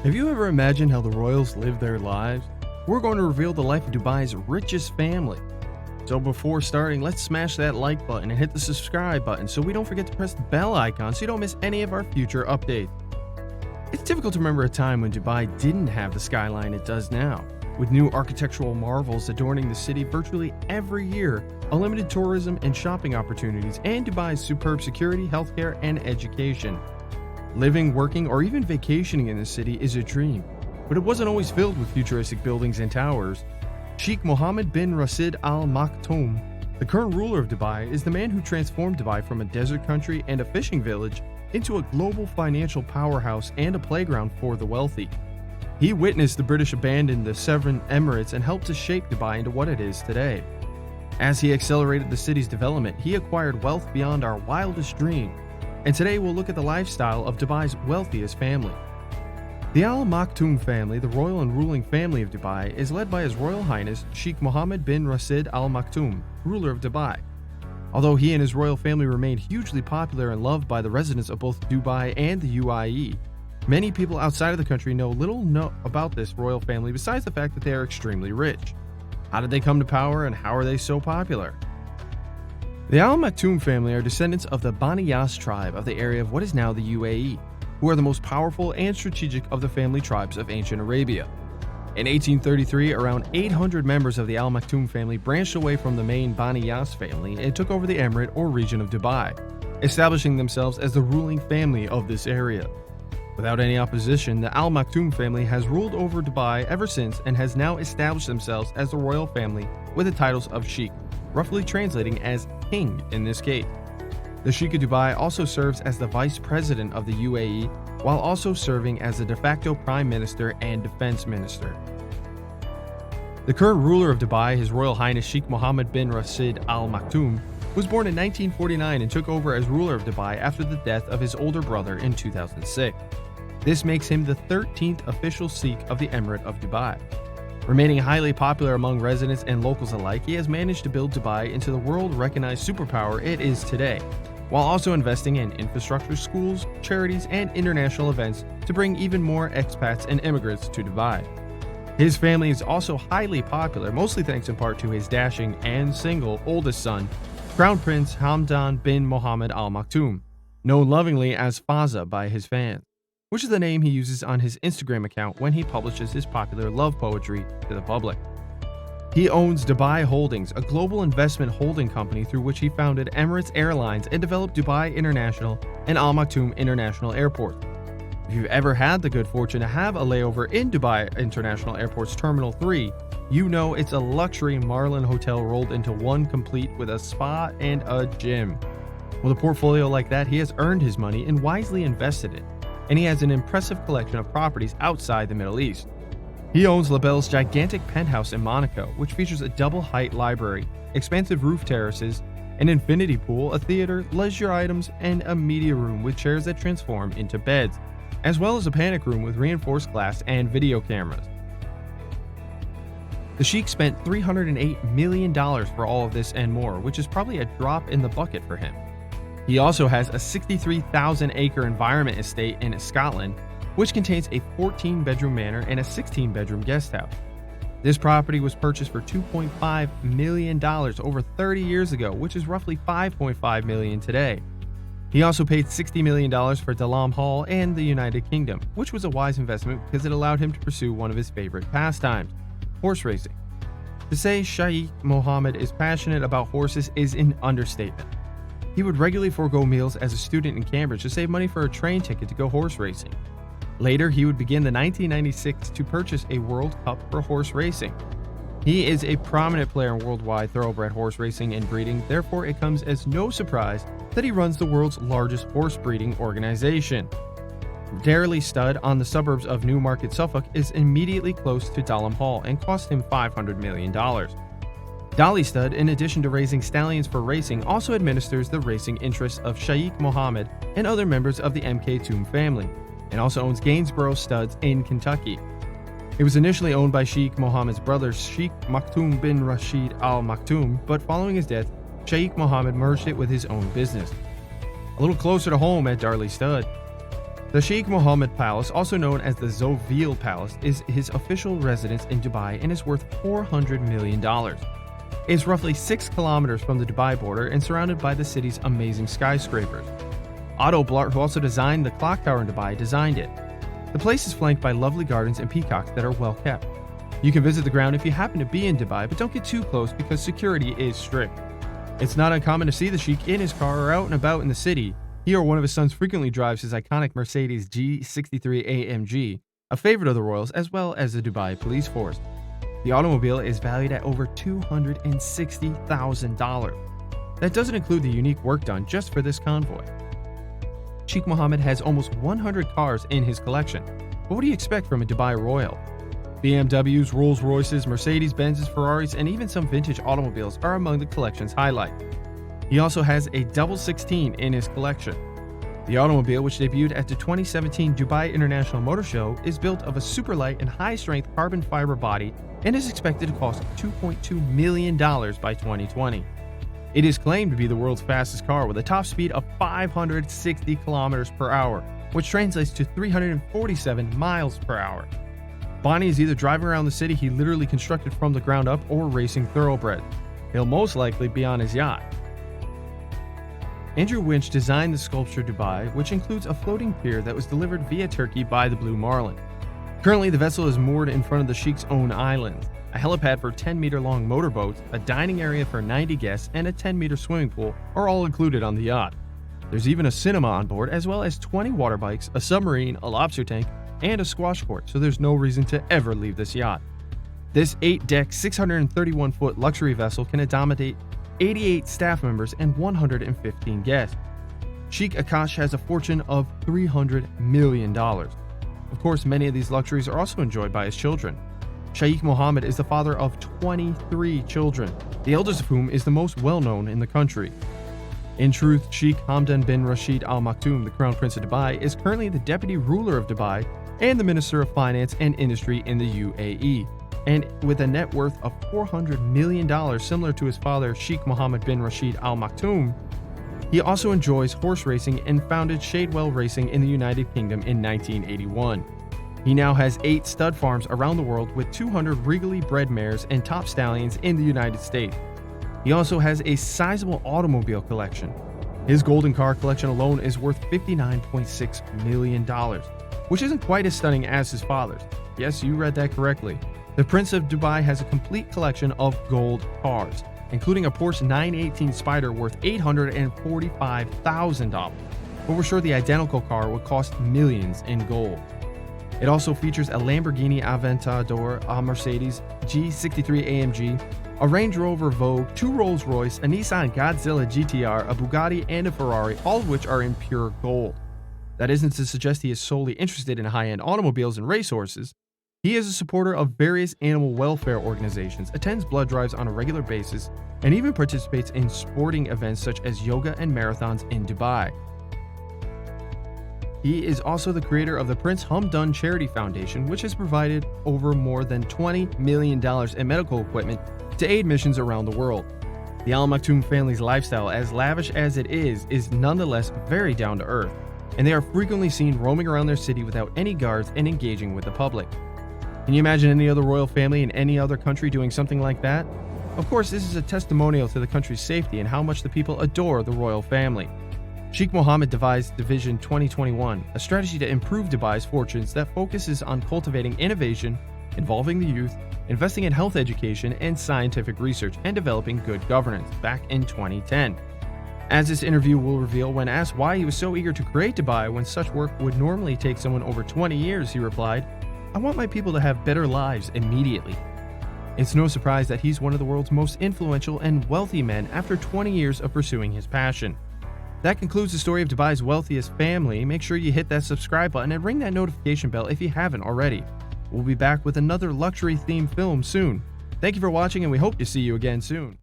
Have you ever imagined how the royals live their lives? We're going to reveal the life of Dubai's richest family. So before starting, let's smash that like button and hit the subscribe button so we don't forget to press the bell icon so you don't miss any of our future updates. It's difficult to remember a time when Dubai didn't have the skyline it does now, with new architectural marvels adorning the city virtually every year, unlimited tourism and shopping opportunities, and Dubai's superb security, healthcare, and education. Living, working, or even vacationing in the city is a dream, but it wasn't always filled with futuristic buildings and towers. Sheikh Mohammed bin Rashid Al-Maktoum, the current ruler of Dubai, is the man who transformed Dubai from a desert country and a fishing village into a global financial powerhouse and a playground for the wealthy. He witnessed the British abandon the Sovereign Emirates and helped to shape Dubai into what it is today. As he accelerated the city's development, he acquired wealth beyond our wildest dreams. And today we'll look at the lifestyle of Dubai's wealthiest family. The Al-Maktoum family, the royal and ruling family of Dubai, is led by His Royal Highness Sheikh Mohammed bin Rashid Al-Maktoum, ruler of Dubai. Although he and his royal family remain hugely popular and loved by the residents of both Dubai and the UAE, many people outside of the country know little about this royal family besides the fact that they are extremely rich. How did they come to power and how are they so popular? The Al-Maktoum family are descendants of the Bani Yas tribe of the area of what is now the UAE, who are the most powerful and strategic of the family tribes of ancient Arabia. In 1833, around 800 members of the Al-Maktoum family branched away from the main Bani Yas family and took over the emirate or region of Dubai, establishing themselves as the ruling family of this area. Without any opposition, the Al-Maktoum family has ruled over Dubai ever since and has now established themselves as the royal family with the titles of Sheikh, roughly translating as king in this case. The Sheikh of Dubai also serves as the vice president of the UAE, while also serving as the de facto prime minister and defense minister. The current ruler of Dubai, His Royal Highness Sheikh Mohammed bin Rashid Al Maktoum, was born in 1949 and took over as ruler of Dubai after the death of his older brother in 2006. This makes him the 13th official Sheikh of the Emirate of Dubai. Remaining highly popular among residents and locals alike, he has managed to build Dubai into the world-recognized superpower it is today, while also investing in infrastructure, schools, charities, and international events to bring even more expats and immigrants to Dubai. His family is also highly popular, mostly thanks in part to his dashing and single oldest son, Crown Prince Hamdan bin Mohammed Al Maktoum, known lovingly as Faza by his fans, which is the name he uses on his Instagram account when he publishes his popular love poetry to the public. He owns Dubai Holdings, a global investment holding company through which he founded Emirates Airlines and developed Dubai International and Al Maktoum International Airport. If you've ever had the good fortune to have a layover in Dubai International Airport's Terminal 3, you know it's a luxury Marlin hotel rolled into one complete with a spa and a gym. With a portfolio like that, he has earned his money and wisely invested it, and he has an impressive collection of properties outside the Middle East. He owns LaBelle's gigantic penthouse in Monaco, which features a double-height library, expansive roof terraces, an infinity pool, a theater, leisure items, and a media room with chairs that transform into beds, as well as a panic room with reinforced glass and video cameras. The Sheikh spent $308 million for all of this and more, which is probably a drop in the bucket for him. He also has a 63,000-acre environment estate in Scotland, which contains a 14-bedroom manor and a 16-bedroom guest house. This property was purchased for $2.5 million over 30 years ago, which is roughly $5.5 million today. He also paid $60 million for Dalam Hall and the United Kingdom, which was a wise investment because it allowed him to pursue one of his favorite pastimes, horse racing. To say Sheikh Mohammed is passionate about horses is an understatement. He would regularly forego meals as a student in Cambridge to save money for a train ticket to go horse racing. Later, he would begin the 1996 to purchase a World Cup for horse racing. He is a prominent player in worldwide thoroughbred horse racing and breeding, therefore it comes as no surprise that he runs the world's largest horse breeding organization. Darley Stud on the suburbs of Newmarket, Suffolk is immediately close to Dalam Hall and cost him $500 million. Dolly Stud, in addition to raising stallions for racing, also administers the racing interests of Sheikh Mohammed and other members of the Maktoum family, and also owns Gainsborough Studs in Kentucky. It was initially owned by Sheikh Mohammed's brother Sheikh Maktoum bin Rashid Al Maktoum, but following his death, Sheikh Mohammed merged it with his own business. A little closer to home at Darley Stud, The Sheikh Mohammed Palace, also known as the Zoveel Palace, is his official residence in Dubai and is worth $400 million. It's roughly 6 kilometers from the Dubai border and surrounded by the city's amazing skyscrapers. Otto Blart, who also designed the clock tower in Dubai, designed it. The place is flanked by lovely gardens and peacocks that are well kept. You can visit the ground if you happen to be in Dubai, but don't get too close because security is strict. It's not uncommon to see the Sheikh in his car or out and about in the city. He or one of his sons frequently drives his iconic Mercedes G63 AMG, a favorite of the royals as well as the Dubai police force. The automobile is valued at over $260,000. That doesn't include the unique work done just for this convoy. Sheikh Mohammed has almost 100 cars in his collection. But what do you expect from a Dubai royal? BMWs, Rolls-Royces, Mercedes-Benzes, Ferraris, and even some vintage automobiles are among the collection's highlight. He also has a double 16 in his collection. The automobile, which debuted at the 2017 Dubai International Motor Show, is built of a super light and high-strength carbon fiber body and is expected to cost $2.2 million by 2020. It is claimed to be the world's fastest car with a top speed of 560 kilometers per hour, which translates to 347 miles per hour. Bonnie is either driving around the city he literally constructed from the ground up or racing thoroughbreds. He'll most likely be on his yacht. Andrew Winch designed the sculpture Dubai, which includes a floating pier that was delivered via Turkey by the Blue Marlin. Currently, the vessel is moored in front of the Sheikh's own islands. A helipad for 10-meter-long motorboats, a dining area for 90 guests, and a 10-meter swimming pool are all included on the yacht. There's even a cinema on board, as well as 20 water bikes, a submarine, a lobster tank, and a squash court, so there's no reason to ever leave this yacht. This 8-deck, 631-foot luxury vessel can accommodate 88 staff members and 115 guests. Sheikh Akash has a fortune of $300 million. Of course, many of these luxuries are also enjoyed by his children. Sheikh Mohammed is the father of 23 children, the eldest of whom is the most well-known in the country. In truth, Sheikh Hamdan bin Rashid Al-Maktoum, the Crown Prince of Dubai, is currently the Deputy Ruler of Dubai and the Minister of Finance and Industry in the UAE. And with a net worth of $400 million, similar to his father Sheikh Mohammed bin Rashid Al Maktoum, he also enjoys horse racing and founded Shadewell Racing in the United Kingdom in 1981. He now has 8 stud farms around the world with 200 regally bred mares and top stallions in the United States. He also has a sizable automobile collection. His golden car collection alone is worth $59.6 million, which isn't quite as stunning as his father's. Yes, you read that correctly. The Prince of Dubai has a complete collection of gold cars, including a Porsche 918 Spider worth $845,000, but we're sure the identical car would cost millions in gold. It also features a Lamborghini Aventador, a Mercedes G63 AMG, a Range Rover Vogue, 2 Rolls-Royce, a Nissan Godzilla GTR, a Bugatti, and a Ferrari, all of which are in pure gold. That isn't to suggest he is solely interested in high-end automobiles and racehorses. He is a supporter of various animal welfare organizations, attends blood drives on a regular basis, and even participates in sporting events such as yoga and marathons in Dubai. He is also the creator of the Prince Hamdan Charity Foundation, which has provided over more than $20 million in medical equipment to aid missions around the world. The Al-Maktoum family's lifestyle, as lavish as it is nonetheless very down to earth, and they are frequently seen roaming around their city without any guards and engaging with the public. Can you imagine any other royal family in any other country doing something like that? Of course, this is a testimonial to the country's safety and how much the people adore the royal family. Sheikh Mohammed devised Vision 2021, a strategy to improve Dubai's fortunes that focuses on cultivating innovation, involving the youth, investing in health education and scientific research, and developing good governance back in 2010. As this interview will reveal, when asked why he was so eager to create Dubai when such work would normally take someone over 20 years, he replied, "I want my people to have better lives immediately." It's no surprise that he's one of the world's most influential and wealthy men after 20 years of pursuing his passion. That concludes the story of Dubai's wealthiest family. Make sure you hit that subscribe button and ring that notification bell if you haven't already. We'll be back with another luxury-themed film soon. Thank you for watching, and we hope to see you again soon.